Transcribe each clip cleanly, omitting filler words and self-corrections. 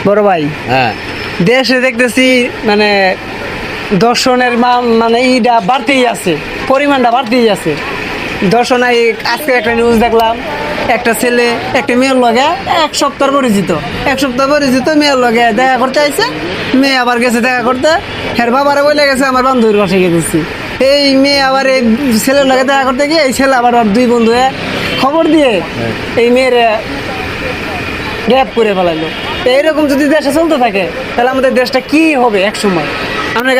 বড় ভাই, হ্যাঁ দেশে দেখতেছি মানে দর্শনের মানে ইটা বাড়তেই আছে, পরিমাণটা বাড়তেই আছে। দর্শন আজকে একটা নিউজ দেখলাম, একটা ছেলে একটা মেয়ের লগে এক সপ্তাহ পরিচিত মেয়ের লগে দেখা করতে আইছে, মেয়ে আবার গেছে দেখা করতে, হের বাবারে বলে গেছে আমার বান্ধবীর বাসায় গেছি। এই মেয়ে আবার এই ছেলের লগে দেখা করতে গিয়ে এই ছেলে আবার ওর দুই বন্ধু খবর দিয়ে এই মেয়ের র্যাপ করে ফেলাইলো। তো এইরকম যদি দেশে চলতে থাকে তাহলে আমাদের দেশটা কি হবে এক সময়?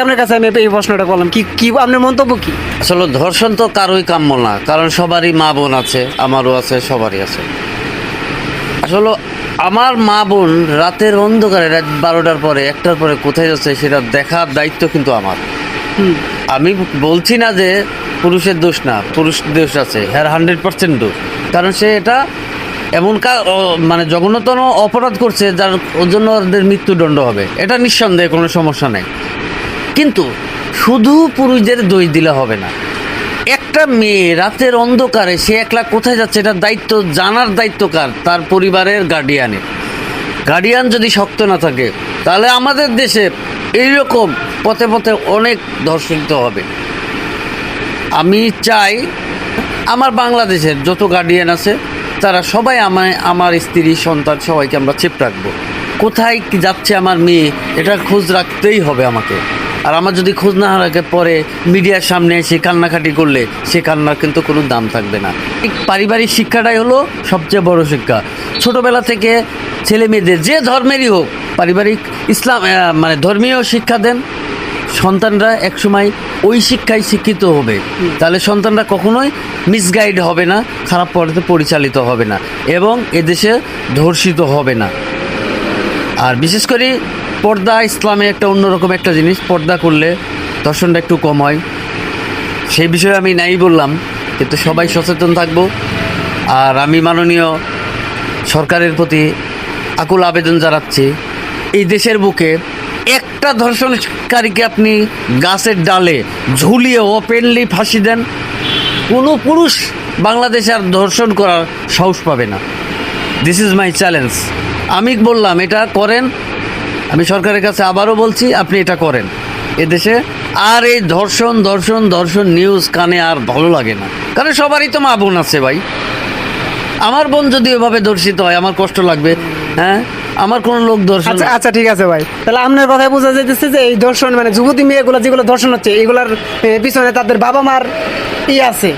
আপনার কাছে আমি এই প্রশ্নটা করলাম, কি আপনার মন্তব্য কি? আসলে ধর্ষণ তো কারোই কাম্য না, কারণ সবারই মা বোন আছে, আমারও আছে, সবারই আছে। আসলে আমার মা বোন রাতের অন্ধকারে, রাত 12টার পরে 1টার পরে কোথায় যাচ্ছে সেটা দেখার দায়িত্ব কিন্তু আমার। আমি বলছি না যে পুরুষের দোষ না, পুরুষ দোষ আছে, হ্যাঁ 100% দোষ। কারণ সে এটা এমন মানে জঘন্যতম অপরাধ করছে যার ওর জন্য ওদের মৃত্যুদণ্ড হবে, এটা নিঃসন্দেহে কোনো সমস্যা নেই। কিন্তু শুধু পুরুষদের দোষ দিলে হবে না। একটা মেয়ে রাতের অন্ধকারে সে একলা কোথায় যাচ্ছে এটার দায়িত্ব জানার দায়িত্ব কার? তার পরিবারের গার্ডিয়ানের। গার্ডিয়ান যদি শক্ত না থাকে তাহলে আমাদের দেশে এইরকম পথে পথে অনেক ধর্ষিত হবে। আমি চাই আমার বাংলাদেশের যত গার্ডিয়ান আছে তারা সবাই আমার স্ত্রী সন্তান সবাইকে আমরা চেপ রাখবো। কোথায় কি যাচ্ছে আমার মেয়ে এটা খোঁজ রাখতেই হবে আমাকে। আর আমার যদি খোঁজ না রাখে পরে মিডিয়ার সামনে এসে কান্নাকাটি করলে সে কান্নার কিন্তু কোনো দাম থাকবে না। এই পারিবারিক শিক্ষাটাই হলো সবচেয়ে বড় শিক্ষা। ছোটোবেলা থেকে ছেলে মেয়েদের যে ধর্মেরই হোক পারিবারিক ইসলাম মানে ধর্মীয় শিক্ষা দেন, সন্তানরা একসময় ওই শিক্ষায় শিক্ষিত হবে। তাহলে সন্তানরা কখনোই মিসগাইড হবে না, খারাপ পথে পরিচালিত হবে না এবং এদেশে ধর্ষিত হবে না। আর বিশেষ করে পর্দা ইসলামে একটা অন্যরকম একটা জিনিস, পর্দা করলে ধর্ষণটা একটু কম হয়। সেই বিষয়ে আমি নাই বললাম, কিন্তু সবাই সচেতন থাকবো। আর আমি মাননীয় সরকারের প্রতি আকুল আবেদন জানাচ্ছি, এই দেশের বুকে একটা ধর্ষণকারীকে আপনি গাছের ডালে ঝুলিয়ে ওপেনলি ফাঁসি দেন, কোনো পুরুষ বাংলাদেশে আর ধর্ষণ করার সাহস পাবে না। This is my challenge. আমি বললাম এটা করেন, আমি সরকারের কাছে আবারও বলছি আপনি এটা করেন। এদেশে আর এই ধর্ষণ ধর্ষণ ধর্ষণ নিউজ কানে আর ভালো লাগে না, কারণ সবারই তো মা বোন আছে ভাই। আমার বোন যদি এভাবে ধর্ষিত হয় আমার কষ্ট লাগবে, হ্যাঁ? আমার কোনো লোক ধর্ষণ। আচ্ছা ঠিক আছে ভাই, তাহলে আপনার কথায় বোঝা যাইতেছে যে এই ধর্ষণ মানে যুবতী মেয়েগুলো যেগুলো ধর্ষণ হচ্ছে এগুলার পিছনে তাদের বাবা মার আছে,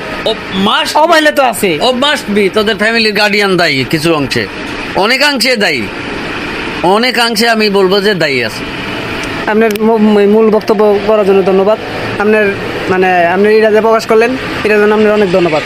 অবহেলা তো আছে। ও মাস্ট বি, তোদের ফ্যামিলির গার্ডিয়ান দায়ী কিছু অংশে, অনেকাংশে দায়ী, অনেকাংশে আমি বলবো যে দায়ী আছে। আপনার মূল বক্তব্য করার জন্য ধন্যবাদ। আপনার মানে আপনি এটা যে প্রকাশ করলেন এটার জন্য আপনার অনেক ধন্যবাদ।